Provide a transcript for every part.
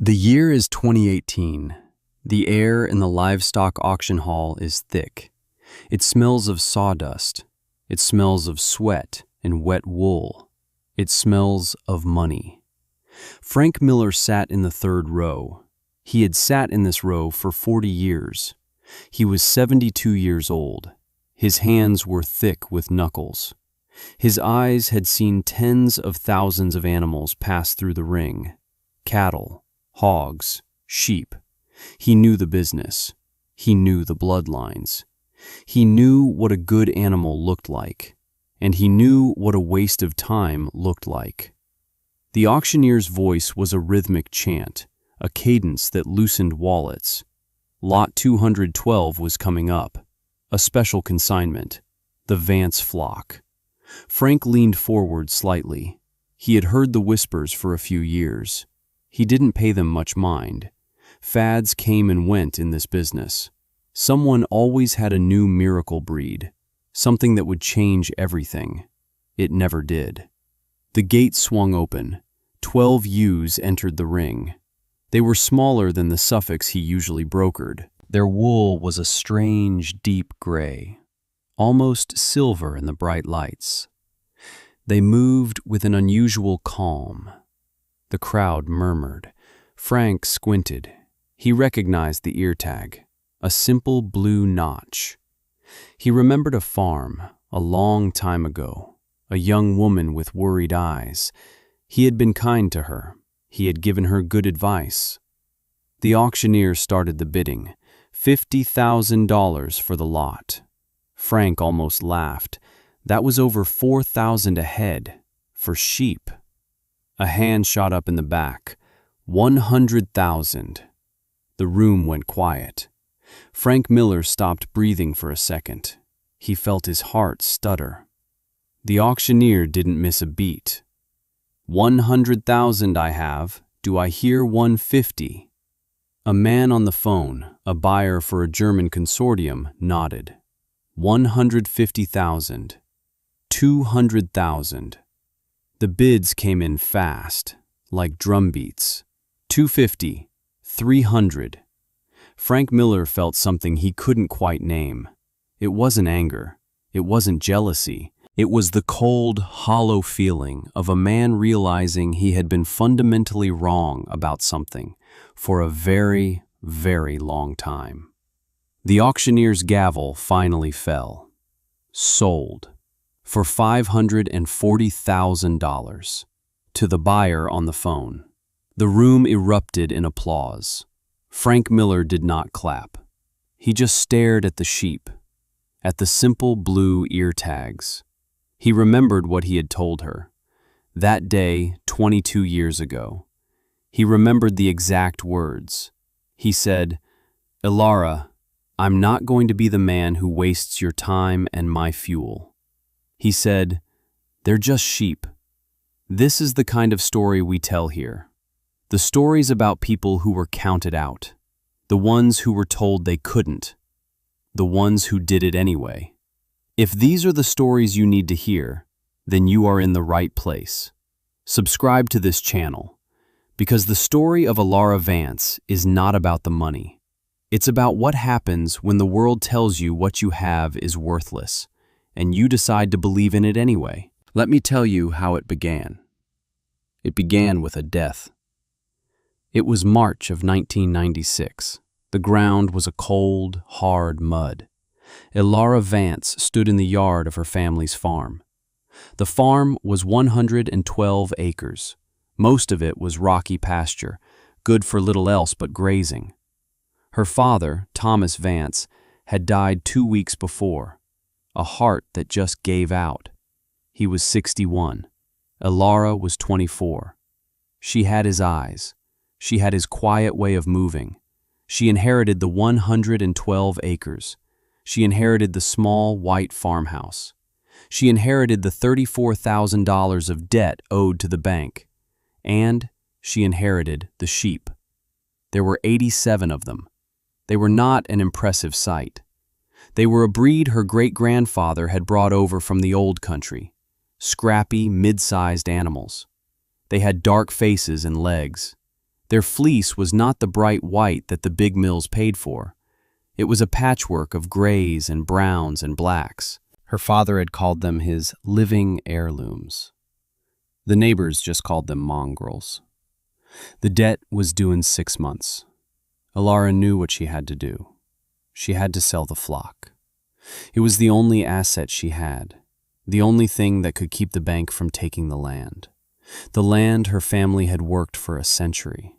The year is 2018. The air in the livestock auction hall is thick. It smells of sawdust. It smells of sweat and wet wool. It smells of money. Frank Miller sat in the third row. He had sat in this row for 40 years. He was 72 years old. His hands were thick with knuckles. His eyes had seen tens of thousands of animals pass through the ring. Cattle, hogs, sheep. He knew the business. He knew the bloodlines. He knew what a good animal looked like, and he knew what a waste of time looked like. The auctioneer's voice was a rhythmic chant, a cadence that loosened wallets. Lot 212 was coming up, a special consignment, the Vance flock. Frank leaned forward slightly. He had heard the whispers for a few years. He didn't pay them much mind. Fads came and went in this business. Someone always had a new miracle breed, something that would change everything. It never did. The gate swung open. 12 ewes entered the ring. They were smaller than the Suffolks he usually brokered. Their wool was a strange, deep gray, almost silver in the bright lights. They moved with an unusual calm. The crowd murmured. Frank squinted. He recognized the ear tag, a simple blue notch. He remembered a farm, a long time ago, a young woman with worried eyes. He had been kind to her. He had given her good advice. The auctioneer started the bidding, $50,000 for the lot. Frank almost laughed. That was over $4,000 a head, for sheep. A hand shot up in the back. $100,000. The room went quiet. Frank Miller stopped breathing for a second. He felt his heart stutter. The auctioneer didn't miss a beat. $100,000 I have. Do I hear $150,000? A man on the phone, a buyer for a German consortium, nodded. $150,000. $200,000. The bids came in fast, like drumbeats. $250,000. $300,000. Frank Miller felt something he couldn't quite name. It wasn't anger. It wasn't jealousy. It was the cold, hollow feeling of a man realizing he had been fundamentally wrong about something for a very, very long time. The auctioneer's gavel finally fell. Sold. For $540,000. To the buyer on the phone. The room erupted in applause. Frank Miller did not clap. He just stared at the sheep, at the simple blue ear tags. He remembered what he had told her. That day, 22 years ago. He remembered the exact words. He said, "Elara, I'm not going to be the man who wastes your time and my fuel." He said, "They're just sheep. This is the kind of story we tell here. The stories about people who were counted out. The ones who were told they couldn't. The ones who did it anyway. If these are the stories you need to hear, then you are in the right place. Subscribe to this channel, because the story of Elara Vance is not about the money. It's about what happens when the world tells you what you have is worthless, and you decide to believe in it anyway. Let me tell you how it began. It began with a death. It was March of 1996. The ground was a cold, hard mud. Elara Vance stood in the yard of her family's farm. The farm was 112 acres. Most of it was rocky pasture, good for little else but grazing. Her father, Thomas Vance, had died 2 weeks before. A heart that just gave out. He was 61. Elara was 24. She had his eyes. She had his quiet way of moving. She inherited the 112 acres. She inherited the small white farmhouse. She inherited the $34,000 of debt owed to the bank. And she inherited the sheep. There were 87 of them. They were not an impressive sight. They were a breed her great-grandfather had brought over from the old country. Scrappy, mid-sized animals. They had dark faces and legs. Their fleece was not the bright white that the big mills paid for. It was a patchwork of grays and browns and blacks. Her father had called them his living heirlooms. The neighbors just called them mongrels. The debt was due in 6 months. Alara knew what she had to do. She had to sell the flock. It was the only asset she had, the only thing that could keep the bank from taking the land her family had worked for a century.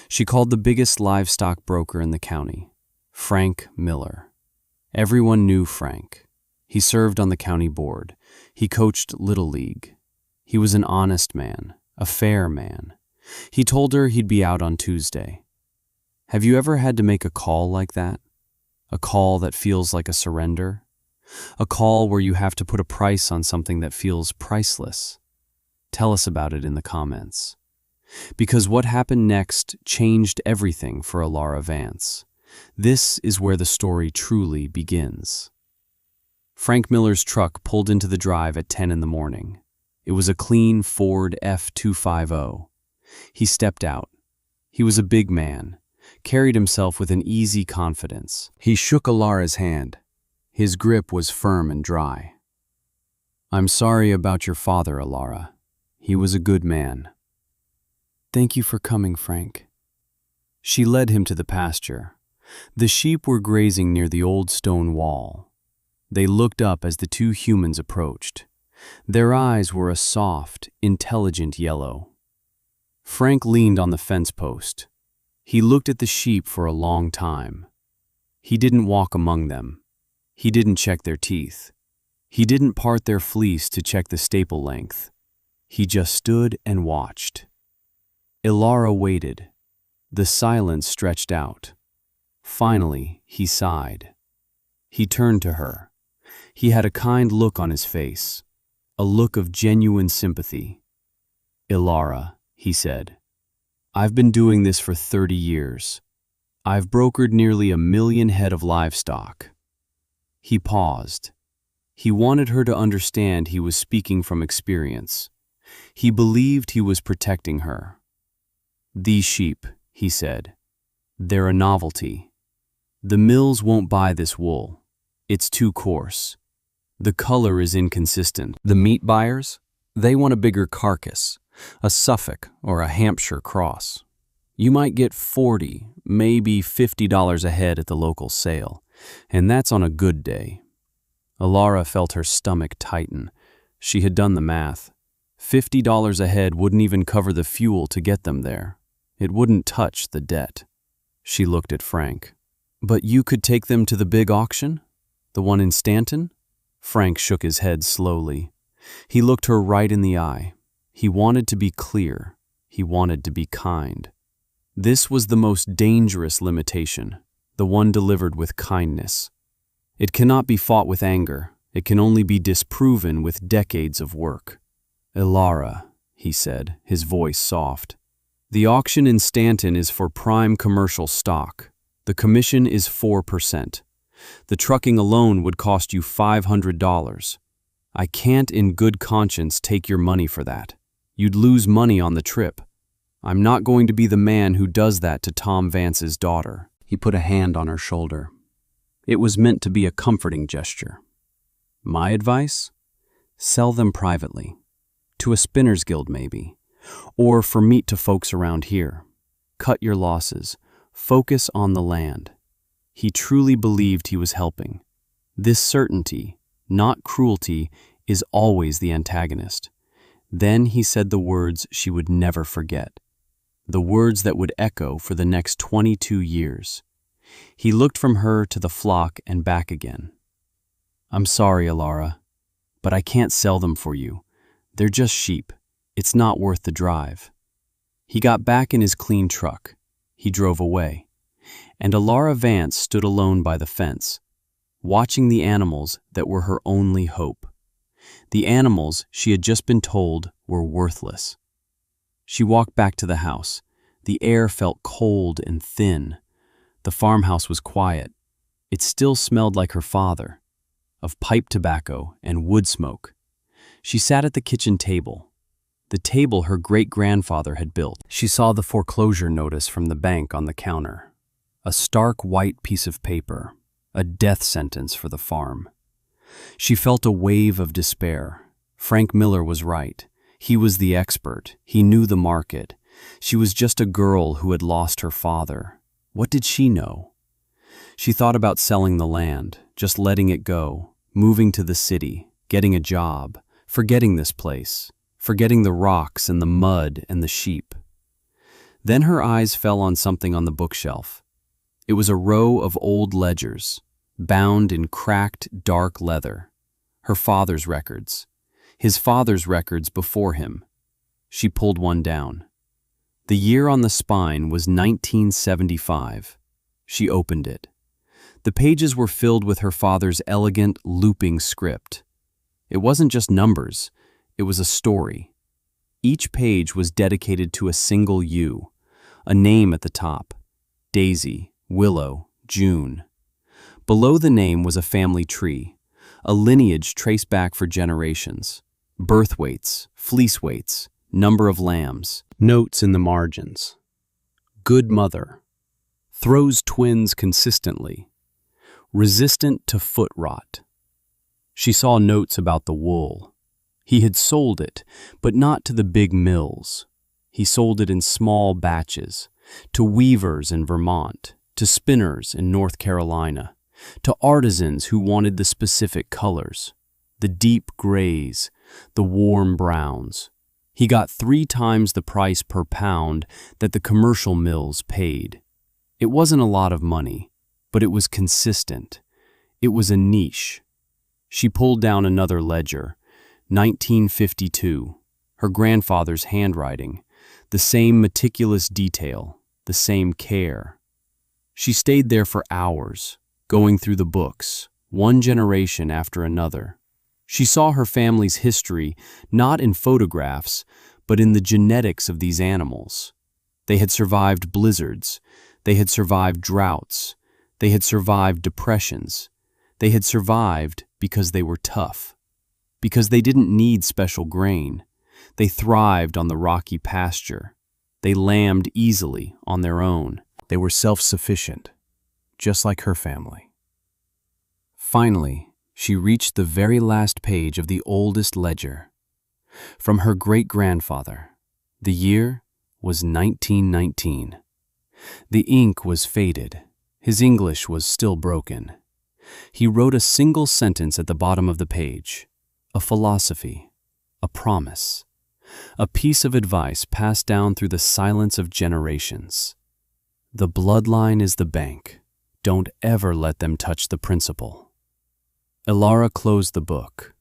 She called the biggest livestock broker in the county, Frank Miller. Everyone knew Frank. He served on the county board. He coached Little League. He was an honest man, a fair man. He told her he'd be out on Tuesday. Have you ever had to make a call like that? A call that feels like a surrender? A call where you have to put a price on something that feels priceless? Tell us about it in the comments. Because what happened next changed everything for Alara Vance. This is where the story truly begins. Frank Miller's truck pulled into the drive at 10 in the morning. It was a clean Ford F-250. He stepped out. He was a big man, carried himself with an easy confidence. He shook Alara's hand. His grip was firm and dry. "I'm sorry about your father, Alara. He was a good man." "Thank you for coming, Frank." She led him to the pasture. The sheep were grazing near the old stone wall. They looked up as the two humans approached. Their eyes were a soft, intelligent yellow. Frank leaned on the fence post. He looked at the sheep for a long time. He didn't walk among them. He didn't check their teeth. He didn't part their fleece to check the staple length. He just stood and watched. Alara waited. The silence stretched out. Finally, he sighed. He turned to her. He had a kind look on his face, a look of genuine sympathy. "Alara," he said, "I've been doing this for 30 years. I've brokered nearly 1 million head of livestock." He paused. He wanted her to understand he was speaking from experience. He believed he was protecting her. "These sheep," he said, "they're a novelty. The mills won't buy this wool. It's too coarse. The color is inconsistent. The meat buyers, they want a bigger carcass, a Suffolk or a Hampshire cross. You might get $40, maybe $50 a head at the local sale, and that's on a good day." Alara felt her stomach tighten. She had done the math. $50 a head wouldn't even cover the fuel to get them there. It wouldn't touch the debt. She looked at Frank. "But you could take them to the big auction? The one in Stanton?" Frank shook his head slowly. He looked her right in the eye. He wanted to be clear. He wanted to be kind. This was the most dangerous limitation, the one delivered with kindness. It cannot be fought with anger. It can only be disproven with decades of work. "Alara," he said, his voice soft, "the auction in Stanton is for prime commercial stock. The commission is 4%. The trucking alone would cost you $500. I can't in good conscience take your money for that. You'd lose money on the trip. I'm not going to be the man who does that to Tom Vance's daughter." He put a hand on her shoulder. It was meant to be a comforting gesture. "My advice? Sell them privately. To a spinner's guild maybe. Or for meat to folks around here. Cut your losses. Focus on the land." He truly believed he was helping. This certainty, not cruelty, is always the antagonist. Then he said the words she would never forget. The words that would echo for the next 22 years. He looked from her to the flock and back again. "I'm sorry, Alara, but I can't sell them for you. They're just sheep. It's not worth the drive." He got back in his clean truck. He drove away. And Alara Vance stood alone by the fence, watching the animals that were her only hope. The animals she had just been told were worthless. She walked back to the house. The air felt cold and thin. The farmhouse was quiet. It still smelled like her father, of pipe tobacco and wood smoke. She sat at the kitchen table. the table her great-grandfather had built. She saw the foreclosure notice from the bank on the counter. A stark white piece of paper, a death sentence for the farm. She felt a wave of despair. Frank Miller was right. He was the expert. He knew the market. She was just a girl who had lost her father. What did she know? She thought about selling the land, just letting it go, moving to the city, getting a job, forgetting this place, forgetting the rocks and the mud and the sheep. Then her eyes fell on something on the bookshelf. It was a row of old ledgers, bound in cracked, dark leather. Her father's records. His father's records before him. She pulled one down. The year on the spine was 1975. She opened it. The pages were filled with her father's elegant, looping script. It wasn't just numbers, it was a story. Each page was dedicated to a single you, a name at the top: Daisy, Willow, June. Below the name was a family tree, a lineage traced back for generations. Birth weights, fleece weights, number of lambs, notes in the margins. Good mother. Throws twins consistently. Resistant to foot rot. She saw notes about the wool. He had sold it, but not to the big mills. He sold it in small batches, to weavers in Vermont, to spinners in North Carolina, to artisans who wanted the specific colors, the deep grays, the warm browns. He got 3 times the price per pound that the commercial mills paid. It wasn't a lot of money, but it was consistent. It was a niche. She pulled down another ledger, 1952, her grandfather's handwriting, the same meticulous detail, the same care. She stayed there for hours, going through the books, one generation after another. She saw her family's history not in photographs, but in the genetics of these animals. They had survived blizzards. They had survived droughts. They had survived depressions. They had survived because they were tough. Because they didn't need special grain. They thrived on the rocky pasture. They lambed easily on their own. They were self-sufficient, just like her family. Finally, she reached the very last page of the oldest ledger. From her great-grandfather. The year was 1919. The ink was faded. His English was still broken. He wrote a single sentence at the bottom of the page. A philosophy. A promise. A piece of advice passed down through the silence of generations. The bloodline is the bank. Don't ever let them touch the principal. Elara closed the book.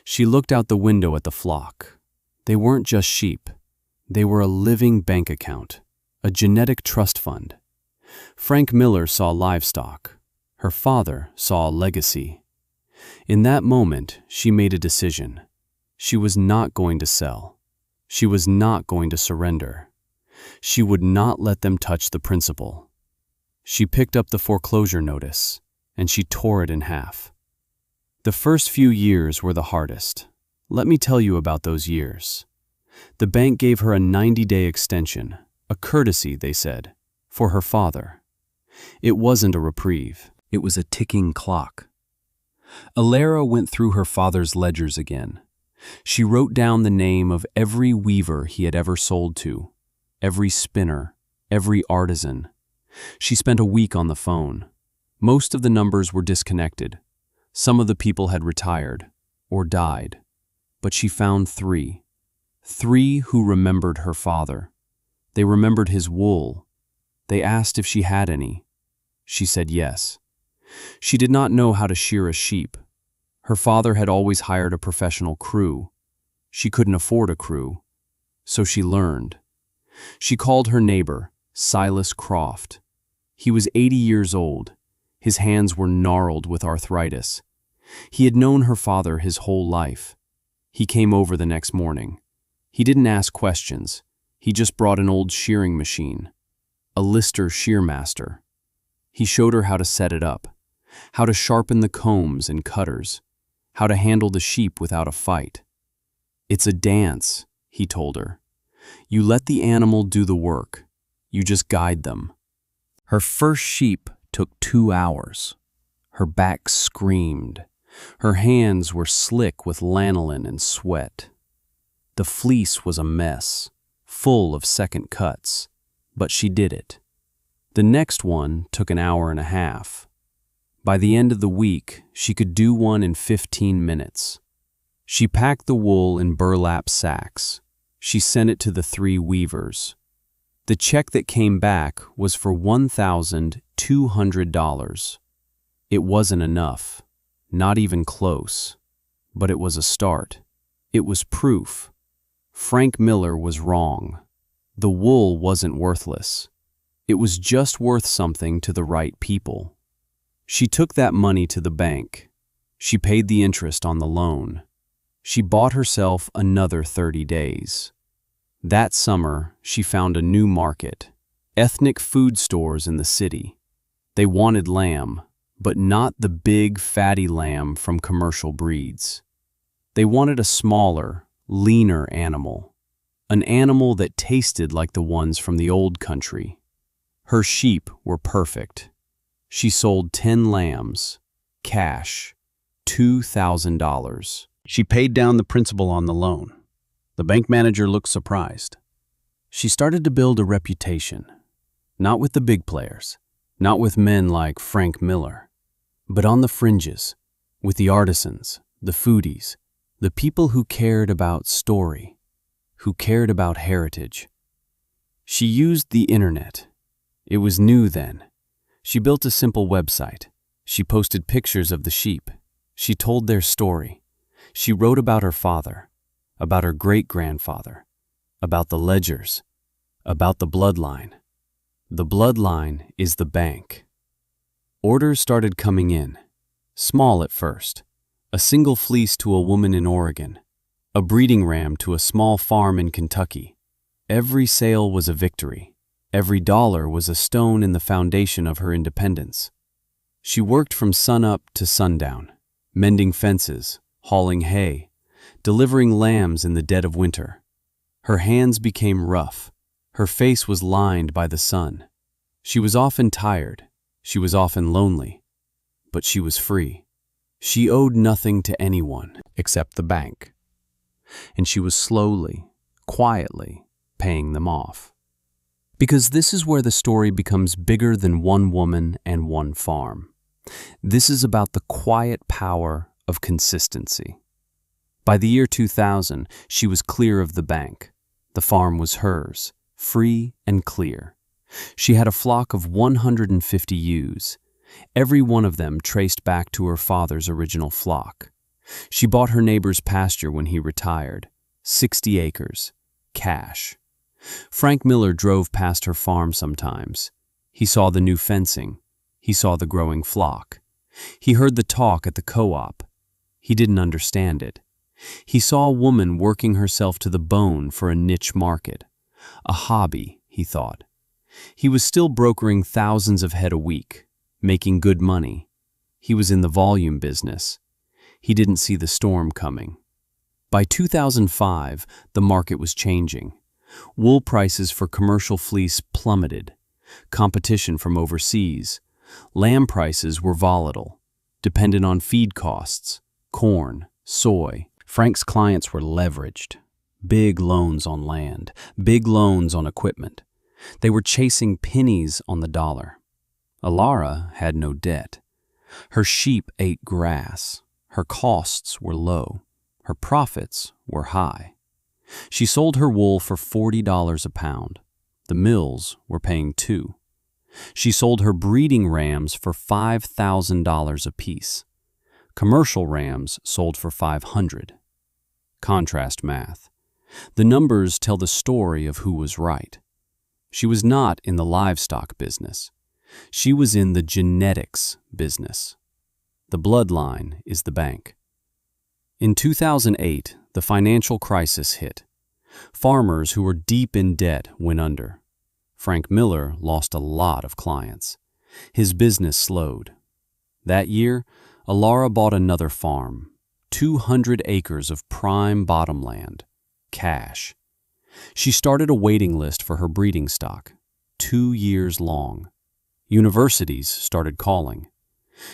She looked out the window at the flock. They weren't just sheep. They were a living bank account, a genetic trust fund. Frank Miller saw livestock. Her father saw a legacy. In that moment, she made a decision. She was not going to sell. She was not going to surrender. She would not let them touch the principal. She picked up the foreclosure notice, and she tore it in half. The first few years were the hardest. Let me tell you about those years. The bank gave her a 90-day extension, a courtesy, they said, for her father. It wasn't a reprieve. It was a ticking clock. Elara went through her father's ledgers again. She wrote down the name of every weaver he had ever sold to, every spinner, every artisan. She spent a week on the phone. Most of the numbers were disconnected. Some of the people had retired or died. But she found 3. 3 who remembered her father. They remembered his wool. They asked if she had any. She said yes. She did not know how to shear a sheep. Her father had always hired a professional crew. She couldn't afford a crew, so she learned. She called her neighbor, Silas Croft. He was 80 years old. His hands were gnarled with arthritis. He had known her father his whole life. He came over the next morning. He didn't ask questions. He just brought an old shearing machine, a Lister Shearmaster. He showed her how to set it up, how to sharpen the combs and cutters, how to handle the sheep without a fight. It's a dance, he told her. "You let the animal do the work. You just guide them." Her first sheep took 2 hours. Her back screamed. Her hands were slick with lanolin and sweat. The fleece was a mess, full of second cuts, but she did it. The next one took an hour and a half. By the end of the week, she could do one in 15 minutes. She packed the wool in burlap sacks. She sent it to the 3 weavers. The check that came back was for $1,200. It wasn't enough, not even close, but it was a start. It was proof. Frank Miller was wrong. The wool wasn't worthless. It was just worth something to the right people. She took that money to the bank. She paid the interest on the loan. She bought herself another 30 days. That summer, she found a new market, ethnic food stores in the city. They wanted lamb, but not the big, fatty lamb from commercial breeds. They wanted a smaller, leaner animal, an animal that tasted like the ones from the old country. Her sheep were perfect. She sold 10 lambs, cash, $2,000. She paid down the principal on the loan. The bank manager looked surprised. She started to build a reputation, not with the big players, not with men like Frank Miller, but on the fringes, with the artisans, the foodies, the people who cared about story, who cared about heritage. She used the internet. It was new then. She built a simple website. She posted pictures of the sheep. She told their story. She wrote about her father, about her great-grandfather, about the ledgers, about the bloodline. The bloodline is the bank. Orders started coming in, small at first. A single fleece to a woman in Oregon, a breeding ram to a small farm in Kentucky. Every sale was a victory. Every dollar was a stone in the foundation of her independence. She worked from sunup to sundown, mending fences, hauling hay, delivering lambs in the dead of winter. Her hands became rough. Her face was lined by the sun. She was often tired. She was often lonely. But she was free. She owed nothing to anyone except the bank. And she was slowly, quietly paying them off. Because this is where the story becomes bigger than one woman and one farm. This is about the quiet power of consistency. By the year 2000, she was clear of the bank. The farm was hers, free and clear. She had a flock of 150 ewes, every one of them traced back to her father's original flock. She bought her neighbor's pasture when he retired, 60 acres, cash. Frank Miller drove past her farm sometimes. He saw the new fencing. He saw the growing flock. He heard the talk at the co-op. He didn't understand it. He saw a woman working herself to the bone for a niche market. A hobby, he thought. He was still brokering thousands of head a week, making good money. He was in the volume business. He didn't see the storm coming. By 2005, the market was changing. Wool prices for commercial fleece plummeted. Competition from overseas. Lamb prices were volatile, dependent on feed costs, corn, soy. Frank's clients were leveraged. Big loans on land, big loans on equipment. They were chasing pennies on the dollar. Alara had no debt. Her sheep ate grass. Her costs were low. Her profits were high. She sold her wool for $40 a pound. The mills were paying $2. She sold her breeding rams for $5,000 apiece. Commercial rams sold for $500. Contrast math. The numbers tell the story of who was right. She was not in the livestock business. She was in the genetics business. The bloodline is the bank. In 2008, the financial crisis hit. Farmers who were deep in debt went under. Frank Miller lost a lot of clients. His business slowed. That year, Alara bought another farm, 200 acres of prime bottomland, cash. She started a waiting list for her breeding stock, 2 years long. Universities started calling.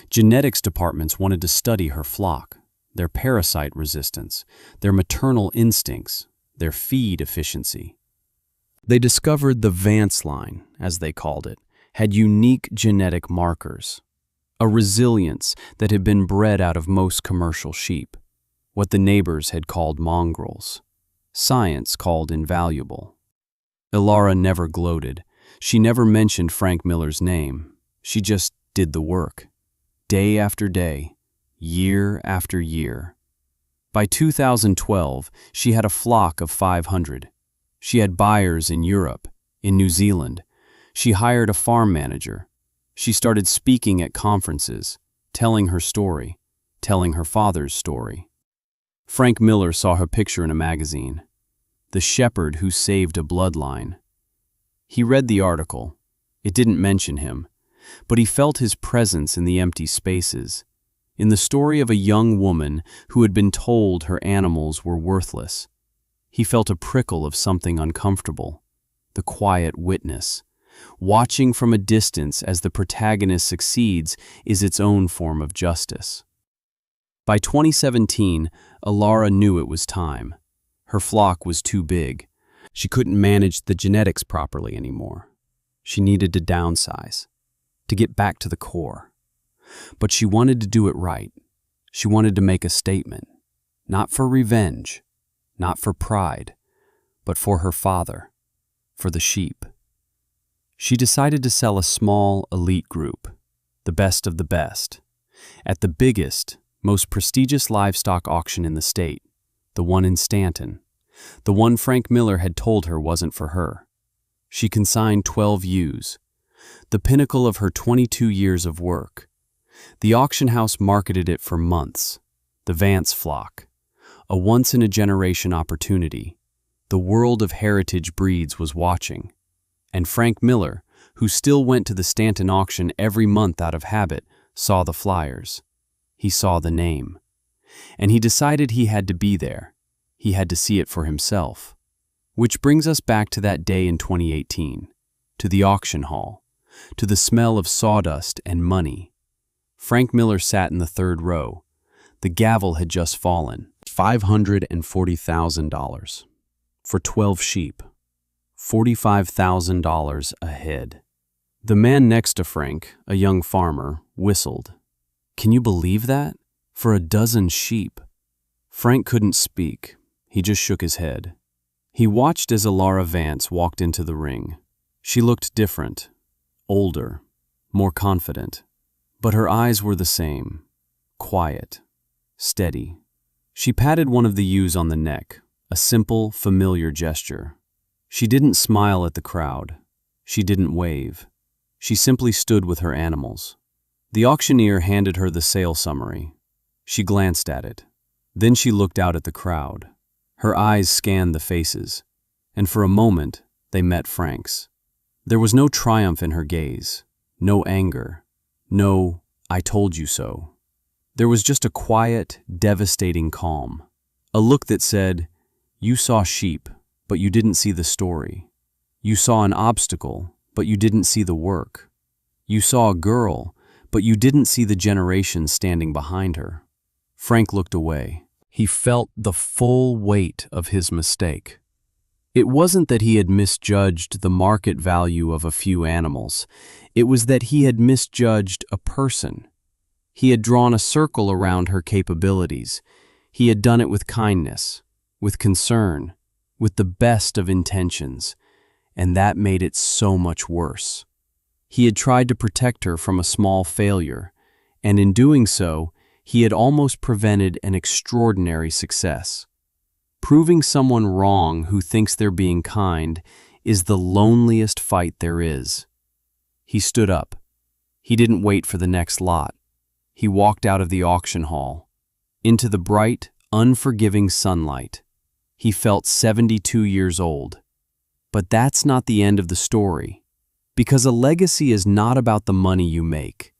Genetics departments wanted to study her flock, their parasite resistance, their maternal instincts, their feed efficiency. They discovered the Vance line, as they called it, had unique genetic markers, a resilience that had been bred out of most commercial sheep, what the neighbors had called mongrels, science called invaluable. Ilara never gloated. She never mentioned Frank Miller's name. She just did the work, day after day, year after year. By 2012, she had a flock of 500. She had buyers in Europe, in New Zealand. She hired a farm manager. She started speaking at conferences, telling her story, telling her father's story. Frank Miller saw her picture in a magazine, the shepherd who saved a bloodline. He read the article. It didn't mention him, but he felt his presence in the empty spaces, in the story of a young woman who had been told her animals were worthless. He felt a prickle of something uncomfortable, the quiet witness. Watching from a distance as the protagonist succeeds is its own form of justice. By 2017, Ilara knew it was time. Her flock was too big. She couldn't manage the genetics properly anymore. She needed to downsize, to get back to the core. But she wanted to do it right. She wanted to make a statement, not for revenge, not for pride, but for her father, for the sheep. She decided to sell a small, elite group, the best of the best, at the biggest, most prestigious livestock auction in the state, the one in Stanton, the one Frank Miller had told her wasn't for her. She consigned 12 ewes, the pinnacle of her 22 years of work. The auction house marketed it for months, the Vance flock, a once-in-a-generation opportunity. The world of heritage breeds was watching. And Frank Miller, who still went to the Stanton auction every month out of habit, saw the flyers. He saw the name. And he decided he had to be there. He had to see it for himself. Which brings us back to that day in 2018, to the auction hall, to the smell of sawdust and money. Frank Miller sat in the third row. The gavel had just fallen. $540,000 for 12 sheep. $45,000 a head. The man next to Frank, a young farmer, whistled. Can you believe that? For a dozen sheep. Frank couldn't speak. He just shook his head. He watched as Ilara Vance walked into the ring. She looked different, older, more confident. But her eyes were the same, quiet, steady. She patted one of the ewes on the neck, a simple, familiar gesture. She didn't smile at the crowd. She didn't wave. She simply stood with her animals. The auctioneer handed her the sale summary. She glanced at it. Then she looked out at the crowd. Her eyes scanned the faces, and for a moment they met Frank's. There was no triumph in her gaze, no anger, no "I told you so." There was just a quiet, devastating calm, a look that said, "You saw sheep, but you didn't see the story. You saw an obstacle, but you didn't see the work. You saw a girl, but you didn't see the generation standing behind her." Frank looked away. He felt the full weight of his mistake. It wasn't that he had misjudged the market value of a few animals. It was that he had misjudged a person. He had drawn a circle around her capabilities. He had done it with kindness, with concern, with the best of intentions, and that made it so much worse. He had tried to protect her from a small failure, and in doing so, he had almost prevented an extraordinary success. Proving someone wrong who thinks they're being kind is the loneliest fight there is. He stood up. He didn't wait for the next lot. He walked out of the auction hall, into the bright, unforgiving sunlight. He felt 72 years old. But that's not the end of the story, because a legacy is not about the money you make.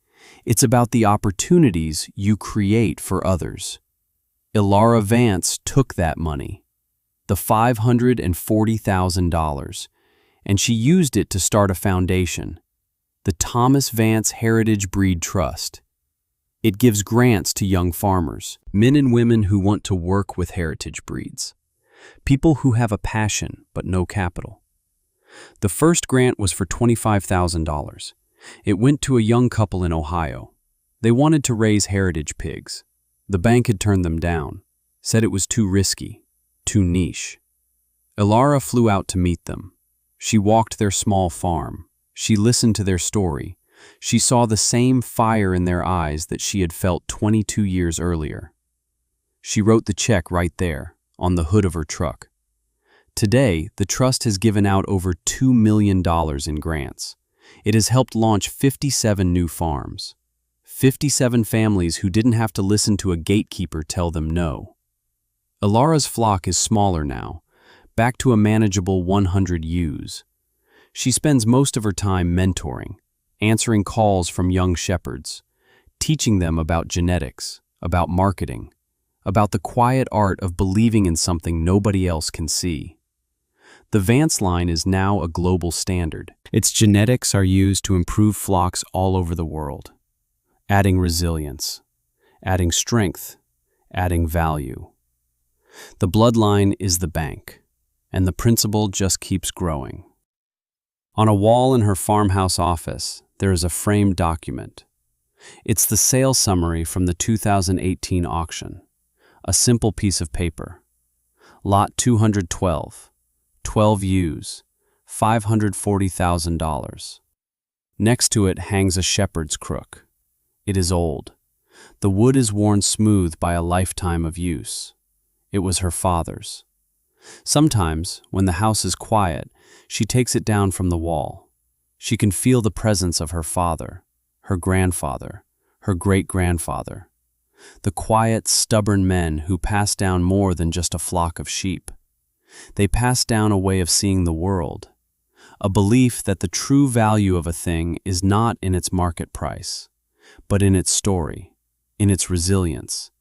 It's about the opportunities you create for others. Ilara Vance took that money. the $540,000, and she used it to start a foundation, the Thomas Vance Heritage Breed Trust. It gives grants to young farmers, men and women who want to work with heritage breeds, people who have a passion but no capital. The first grant was for $25,000. It went to a young couple in Ohio. They wanted to raise heritage pigs. The bank had turned them down, said it was too risky, too niche. Ilara flew out to meet them. She walked their small farm. She listened to their story. She saw the same fire in their eyes that she had felt 22 years earlier. She wrote the check right there, on the hood of her truck. Today, the trust has given out over $2 million in grants. It has helped launch 57 new farms. 57 families who didn't have to listen to a gatekeeper tell them no. Ilara's flock is smaller now, back to a manageable 100 ewes. She spends most of her time mentoring, answering calls from young shepherds, teaching them about genetics, about marketing, about the quiet art of believing in something nobody else can see. The Vance line is now a global standard. Its genetics are used to improve flocks all over the world, adding resilience, adding strength, adding value. The bloodline is the bank, and the principle just keeps growing. On a wall in her farmhouse office, there is a framed document. It's the sales summary from the 2018 auction, a simple piece of paper. Lot 212, 12 ewes, $540,000. Next to it hangs a shepherd's crook. It is old. The wood is worn smooth by a lifetime of use. It was her father's. Sometimes, when the house is quiet, she takes it down from the wall. She can feel the presence of her father, her grandfather, her great-grandfather. The quiet, stubborn men who pass down more than just a flock of sheep. They pass down a way of seeing the world, a belief that the true value of a thing is not in its market price, but in its story, in its resilience,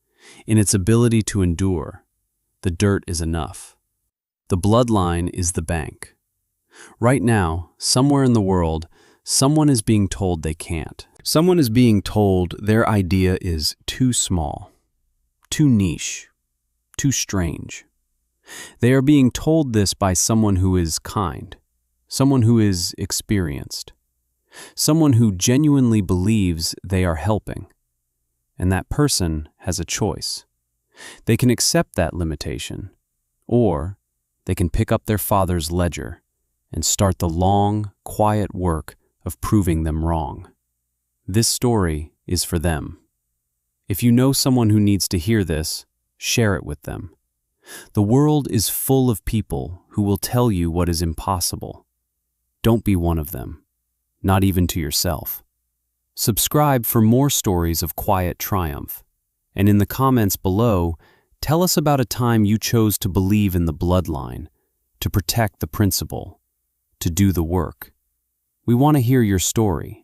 in its ability to endure. The dirt is enough. The bloodline is the bank. Right now, somewhere in the world, someone is being told they can't. Someone is being told their idea is too small, too niche, too strange. They are being told this by someone who is kind, someone who is experienced, someone who genuinely believes they are helping. And that person has a choice. They can accept that limitation, or they can pick up their father's ledger and start the long, quiet work of proving them wrong. This story is for them. If you know someone who needs to hear this, share it with them. The world is full of people who will tell you what is impossible. Don't be one of them, not even to yourself. Subscribe for more stories of quiet triumph. And in the comments below, tell us about a time you chose to believe in the bloodline, to protect the principle, to do the work. We want to hear your story.